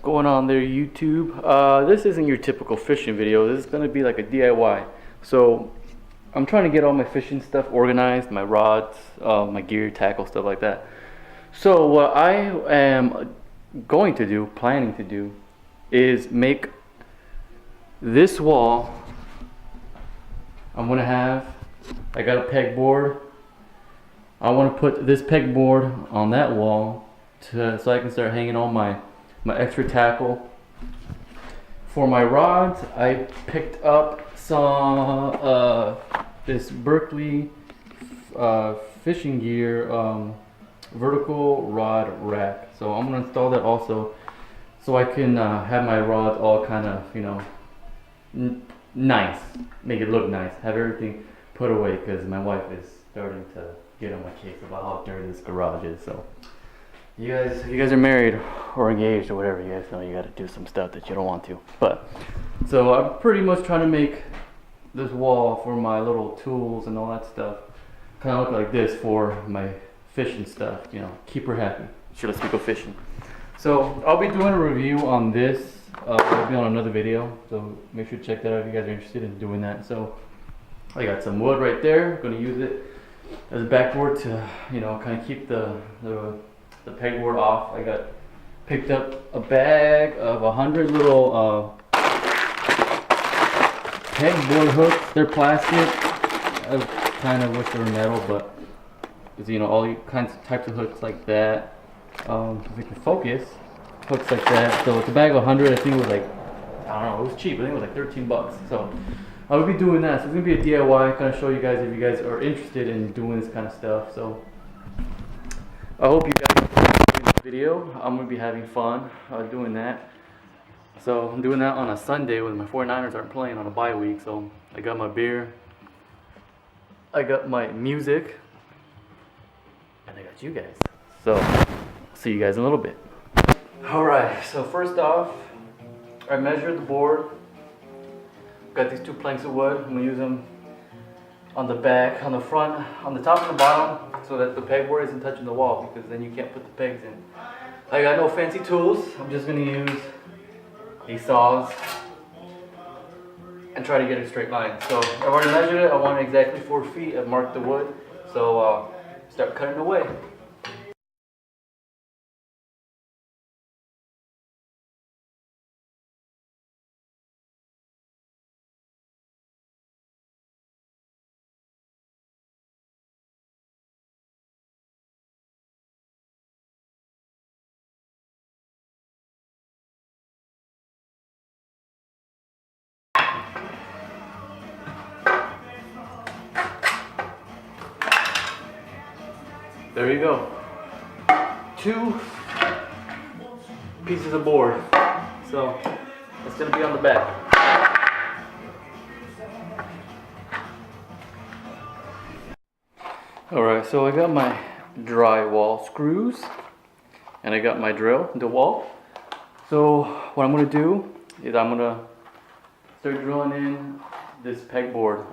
going on there, YouTube? This isn't your typical fishing video. This is going to be like a DIY. So I'm trying to get all my fishing stuff organized, my rods, my gear, tackle, stuff like that. So what I am going to do, planning to do, is make this wall. I'm going to have, I got a pegboard. I want to put this pegboard on that wall so I can start hanging all my extra tackle. For my rods, I picked up some this Berkeley fishing gear vertical rod rack. So I'm gonna install that also, so I can have my rods all kind of, you know, nice, make it look nice, have everything put away, because my wife is starting to get on my case about how dirty this garage is. So you guys are married or engaged or whatever, you guys know you got to do some stuff that you don't want to. But so I'm pretty much trying to make this wall for my little tools and all that stuff kind of look like this for my fishing stuff, you know, keep her happy. She lets me go fishing. So I'll be doing a review on this. It'll be on another video, so make sure to check that out if you guys are interested in doing that. So I got some wood right there. Going to use it as a backboard to, you know, kind of keep the pegboard off. I picked up a bag of 100 little pegboard hooks. They're plastic. I kind of wish they were metal, but it's, you know, all kinds of types of hooks like that. If we can focus, hooks like that. So it's a bag of 100. I think it was like, I don't know, it was cheap. I think it was like 13 bucks. So I would be doing that. So it's gonna be a DIY, kind of show you guys if you guys are interested in doing this kind of stuff. So I hope you guys enjoy this video. I'm gonna be having fun doing that. So I'm doing that on a Sunday when my 49ers aren't playing on a bye week. So I got my beer, I got my music, and I got you guys. So see you guys in a little bit. Alright, so first off, I measured the board. Got these 2 planks of wood. I'm gonna use them on the back, on the front, on the top and the bottom, so that the pegboard isn't touching the wall, because then you can't put the pegs in. I got no fancy tools. I'm just gonna use these saws and try to get a straight line. So I've already measured it. I want exactly 4 feet. I've marked the wood. So start cutting away. There you go. 2 pieces of board. So it's gonna be on the back. Alright, so I got my drywall screws and I got my drill, the wall. So what I'm gonna do is I'm gonna start drilling in this pegboard.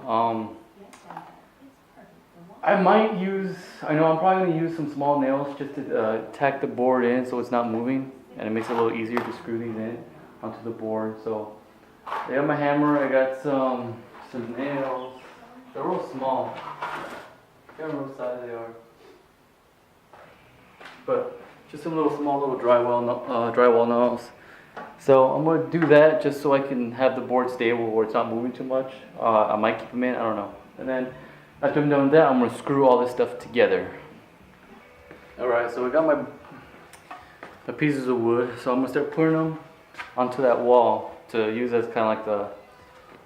I know I'm probably going to use some small nails just to tack the board in so it's not moving, and it makes it a little easier to screw these in onto the board. So I got my hammer, I got some nails. They're real small. I can't remember what size they are. But just some small little drywall nails. So I'm going to do that just so I can have the board stable where it's not moving too much. I might keep them in, I don't know. And then after I'm done with that, I'm going to screw all this stuff together. Alright, so I got my pieces of wood. So I'm going to start putting them onto that wall to use as kind of like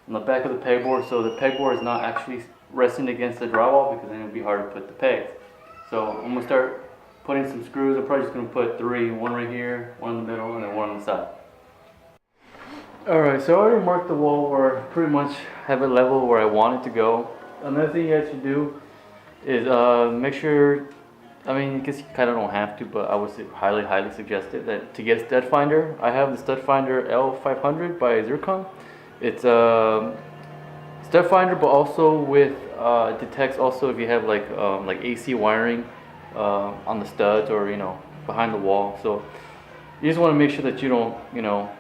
on the back of the pegboard, so the pegboard is not actually resting against the drywall, because then it would be hard to put the pegs. So I'm going to start putting some screws. I'm probably just going to put 3, one right here, one in the middle, and then one on the side. Alright, so I already marked the wall where I pretty much have it level where I want it to go. Another thing you guys should do is make sure, I mean, I guess you kind of don't have to, but I would highly suggest it, that to get a stud finder. I have the stud finder L500 by Zircon. It's a stud finder, but also with it detects also if you have like AC wiring on the studs, or, you know, behind the wall. So you just want to make sure that you don't,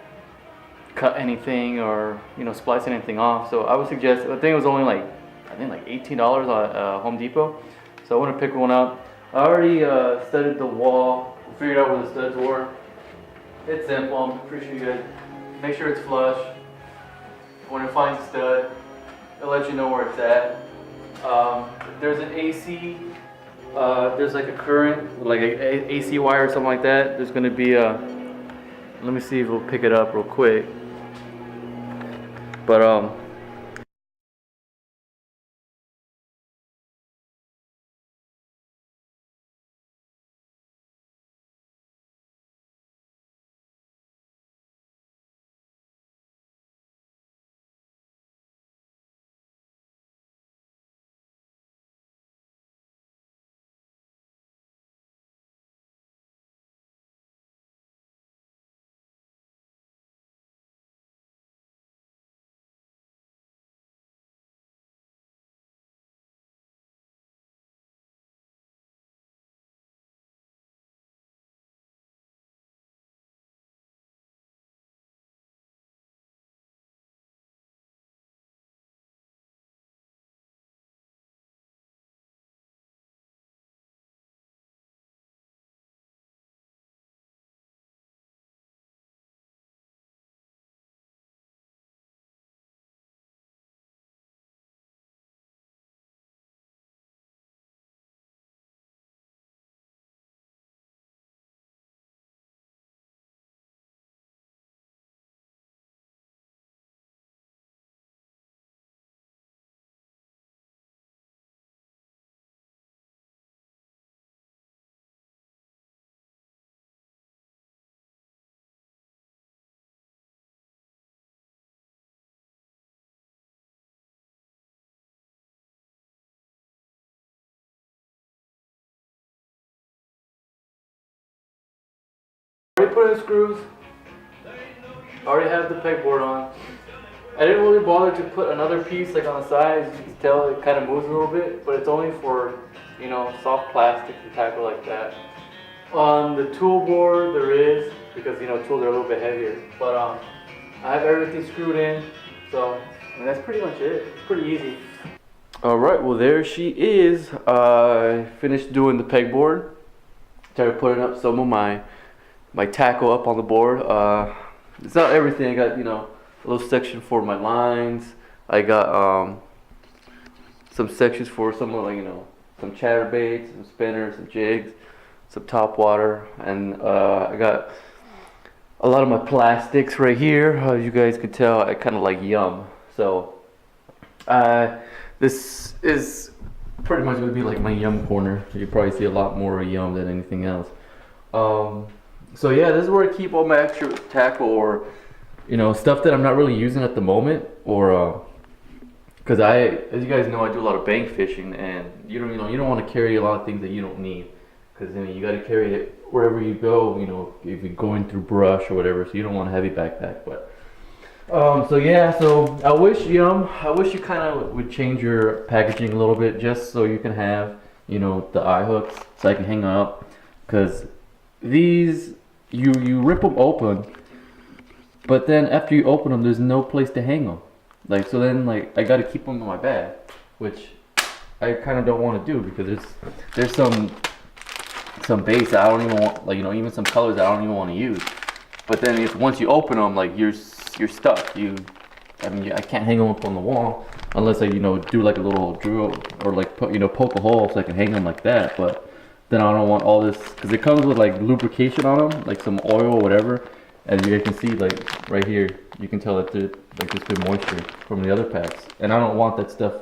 cut anything or splice anything off. So I would suggest, I think it was only like, I think like $18 at Home Depot. So I want to pick one up. I already studied the wall, figured out where the studs were. It's simple. I'm pretty sure you guys make sure it's flush. When it finds a stud, it'll let you know where it's at. There's an AC. There's like a current, like a AC wire or something like that. There's gonna be a. Let me see if we'll pick it up real quick. But already put in screws. Already have the pegboard on. I didn't really bother to put another piece like on the side. As you can tell, it kind of moves a little bit, but it's only for soft plastic to tackle like that. On the tool board there is, because tools are a little bit heavier, but I have everything screwed in, so that's pretty much it. It's pretty easy. Alright, well there she is. I finished doing the pegboard. Started putting up some of my tackle up on the board. It's not everything. I got a little section for my lines. I got some sections for some some chatterbaits, some spinners, some jigs, some top water, and I got a lot of my plastics right here. As you guys can tell, I kind of like yum. So this is pretty much going to be like my yum corner. You probably see a lot more yum than anything else. So yeah, this is where I keep all my extra tackle, or stuff that I'm not really using at the moment, or because as you guys know, I do a lot of bank fishing, and you don't want to carry a lot of things that you don't need, because you got to carry it wherever you go. If you're going through brush or whatever, so you don't want a heavy backpack. But so yeah, so I wish you kind of would change your packaging a little bit, just so you can have the eye hooks, so I can hang up, because these you rip them open, but then after you open them, there's no place to hang them. So then I got to keep them in my bag, which I kind of don't want to do, because there's some baits that I don't even want, even some colors that I don't even want to use. But then once you open them, you're stuck. I can't hang them up on the wall unless I do like a little drill, or poke a hole so I can hang them like that. But then I don't want all this, because it comes with lubrication on them, some oil or whatever. As you guys can see, right here, you can tell that there's been moisture from the other packs, and I don't want that stuff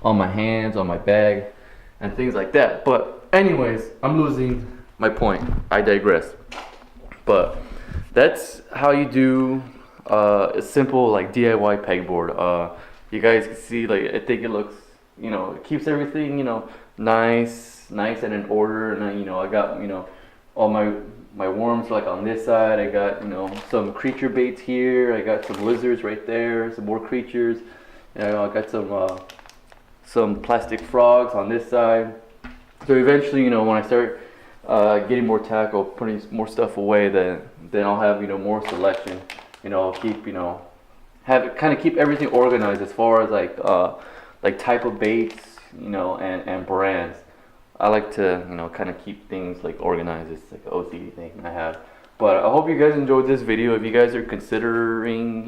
on my hands, on my bag, and things like that. But anyways, I'm losing my point. I digress. But that's how you do a simple DIY pegboard. You guys can see, I think it looks, it keeps everything nice and in order. And I got all my worms on this side. I got some creature baits here. I got some lizards right there, some more creatures. I got some plastic frogs on this side. So eventually when I start getting more tackle, putting more stuff away, then I'll have more selection. I'll keep have it kind of keep everything organized as far as like type of baits, and brands. I like to kind of keep things like organized. It's like an OCD thing I have. But I hope you guys enjoyed this video. If you guys are considering,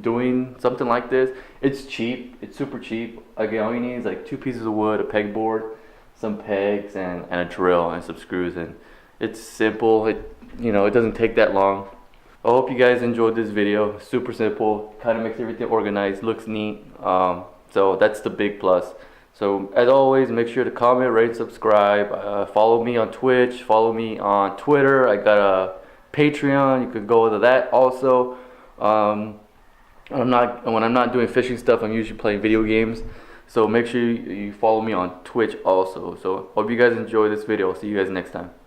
doing something like this, it's cheap. It's super cheap. Again, all you need is like 2 pieces of wood, a pegboard, some pegs, and a drill and some screws. And it's simple. It doesn't take that long. I hope you guys enjoyed this video. Super simple. Kind of makes everything organized. Looks neat. So that's the big plus. So as always, make sure to comment, rate, subscribe. Follow me on Twitch. Follow me on Twitter. I got a Patreon, you could go to that also. When I'm not doing fishing stuff, I'm usually playing video games. So make sure you follow me on Twitch also. So hope you guys enjoy this video. I'll see you guys next time.